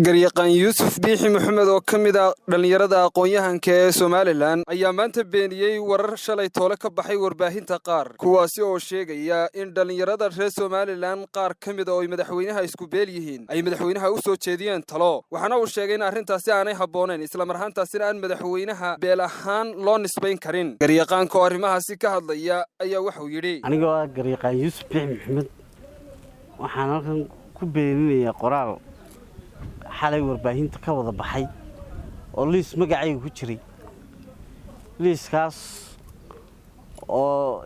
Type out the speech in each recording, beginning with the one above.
garyaqaan Yuusuf Biixi Maxamed oo ka mid ah dhalinyarada aqoon-yahanka ee Somaliland ayaa maanta beeniyay warar shalay toole ka baxay warbaahinta qaar kuwaasi oo sheegaya in dhalinyarada reer Somaliland qaar ka mid ah oo madaxweynaha isku beel yihiin ay madaxweynaha u soo jeediyeen talo waxaana uu sheegay in arrintaasi aanay habboonayn isla marhaantaasina aan madaxweynaha beel ahaan loo nisbayn karin garyaqaanka oo arrimahaasi ka hadlaya ayaa waxa uu yidhi anigoo garyaqaan Yuusuf Biixi Maxamed waxaan halkan ku beeninayaa qoraal xalay warbaahinta ka wada baxay oo liis magacayga ku jiray liiskaas oo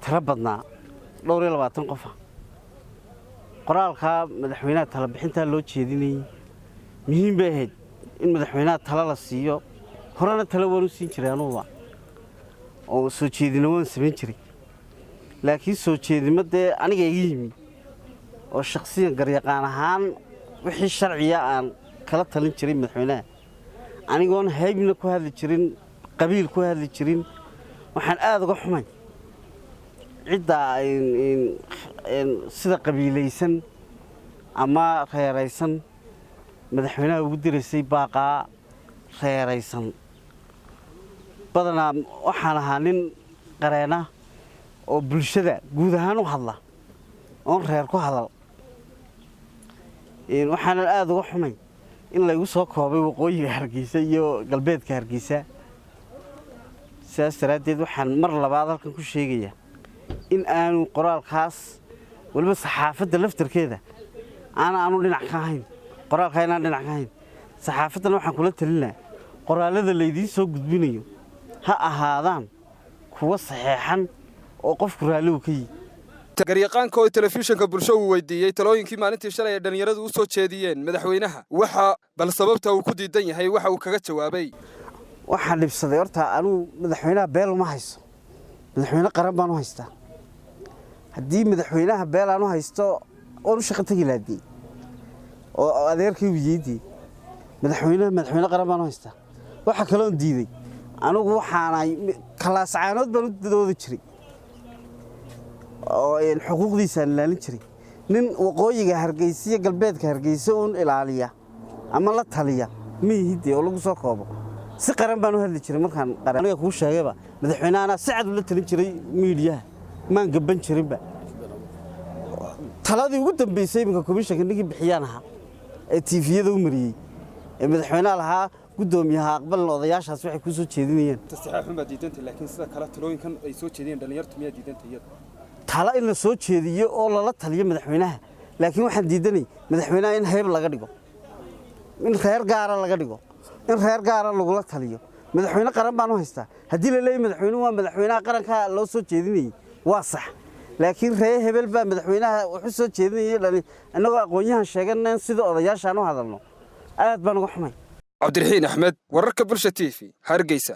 tiro badnaa 22 qof qoraalka madaxweynaha tala bixinta loo jeedinayay muhiim bay ahayd in madaxweynaha tala la siiyo horena tala waanu siin jiray anugu oo soo jeedina waan sameyn jiray laakiin soo jeedimadee aniga iga yimi oo shakhsiyan garyaqaan ahaan wixii sharciya aan kala talin jiray madaxweynaha anigoon haybna ku hadli jirin qabiil ku hadli jirin waxaan aad uga xumay cidda sida qabiilaysan ama reeraysan madaxweynaha ugu diraysay baaqaa reeraysan badanaa waxaan ahaa nin qareena oo bulshada guud ahaan u hadla oon reer ku hadal waxaan aad uga xumay in la igu soo koobay waqooyiga Hargeysa iyo galbeedka Hargeysa sidaas daraadeed waxaan mar labaad halkan ku sheegayaa in aanu qoraalkaas waliba saxaafadda laftarkeeda aanu dhinac ka ahayn qoraalka inaan dhinac ka ahayn saxaafaddan waxaan kula talinaa qoraalada la idin soo gudbinayo ha ahaadaan kuwa saxeexan oo qofku raali u ka yahay garyaqaanka oo telefishinka bulshada uu weydiiyay talooyinkii maalintii shalay ee dhalinyaradu u soo jeediyeen madaxweynaha bal sababta uu ku diidan yahay waxa uu kaga jawaabay waxaan dhibsaday horta anigu madaxweynaha beel uma haysto madaxweyne qaran baan u haystaa haddii madaxweynaha beel aan u haysto oon u shaqo tagi lahayd oo adeerkii wiyeydi madaxweyne qaran baan u haystaa waxa kale oo diiday anigu waxaanay kalaas caanood baan u dooda jiray oo xuquuqdiisa ilaalin jiray nin waqooyiga Hargeysa galbeedka Hargeysa oo ilaaliya ama la taliya miihide oo lagu soo koobo si qaran baan u hadli jiray markaan qaraniga ku sheegayba madaxweynaha si cad u la talin jiray miidiyaha maan gaban jirinba taladii ugu dambeysay imka komishanka nigi bixiyaan aha ee TV-yada u mariyay ee madaxweynaha lahaa gudoomiyaha aqbal odayaashaas waxay ku soo jeedinayeen tasaxaxun baa diidantay laakiin sida kala talooyinkan ay soo jeediyeen dhalinyartu miyaa diidantay tala in la soo jeediyo oo lala taliyo madaxweynaha laakiin waxaan diidanay madaxweynaha in hayb laga dhigo in reer gaar laga dhigo in reer gaar lagu la taliyo madaxweyne qaran baan u haystaa hadii la leeyahay madaxweynuhu waa madaxweynaha qaranka loo soo jeedinayay waa sax laakiin reer hebel baa madaxweynaha wuxuu soo jeedinayay anagoo aqoon-yahan sheeganay sida odayaashan u hadalno aad baan uga xumay Cabdiraxiin Axmed wararka bulshada TV Hargeysa